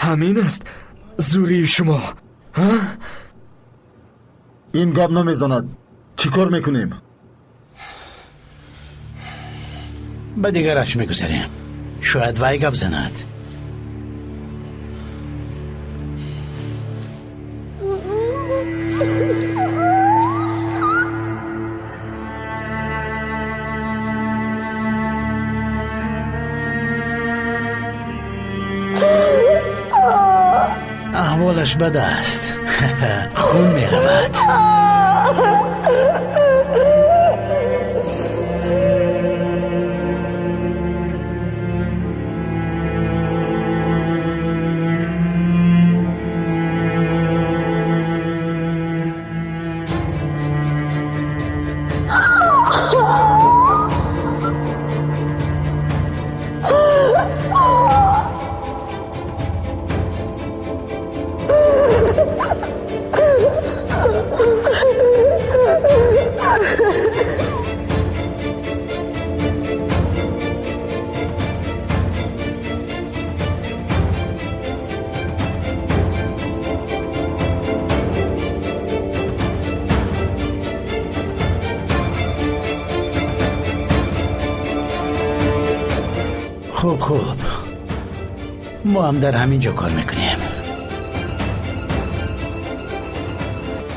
همین است زوری شما. ها؟ این گپ نمیزند. چی کار میکنیم؟ به دیگرش میگذاریم. شاید وای گپ زند. احوالش بد است. خون می رود. خوب ما هم در همین جا کار میکنیم.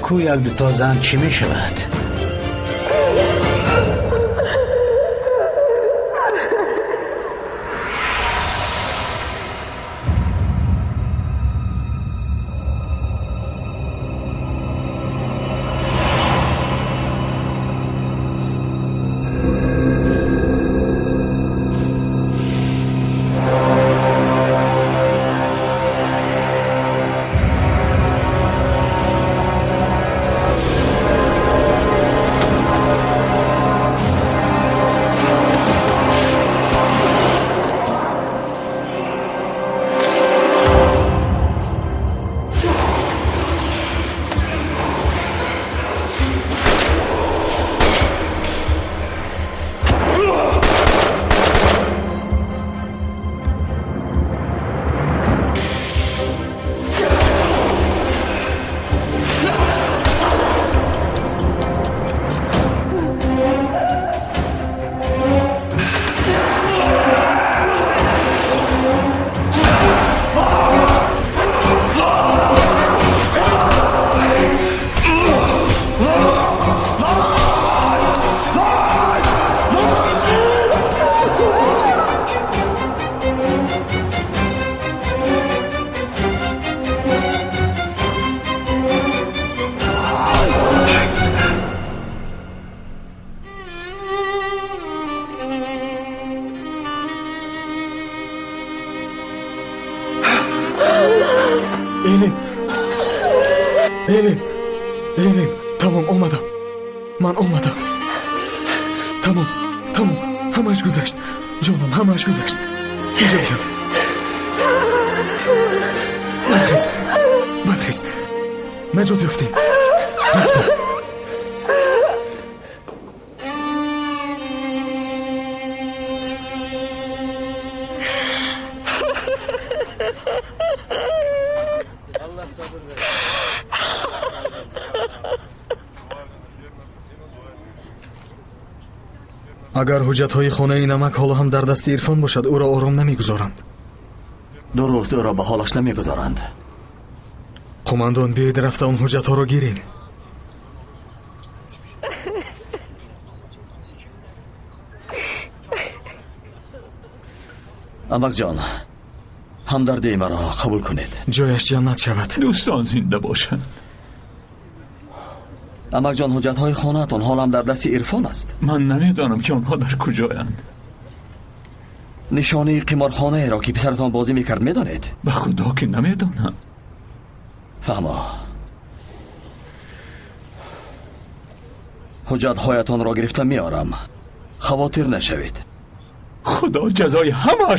کو یک دو تا زن چی میشود؟ ایلین تمام اومدم. من اومدم. تمام همش گذشت جانم، همش گذشت. اینجا بیا. برخیز نجات یافتیم. رفتم. اگر حجت‌های خانه نمک حالا هم در دست عرفان باشد او را آرام نمیگذارند. درست، او را به حالش نمیگذارند. قماندان بیاید رفته اون حجت‌ها را گیریم. امک جان، همدردی مرا قبول کنید. جایش جنت شود. دوستان زنده باشند. امک جان، حجت‌های خانه‌تان حال هم در دست عرفان است. من نمیدانم که آنها در کجایند. نشانه قمارخانه را که پسرتان بازی میکرد میدانید؟ به خدا که نمیدانم. فهما. حجت‌هایتان را گرفته میارم. خواطر نشوید. خدا جزای همه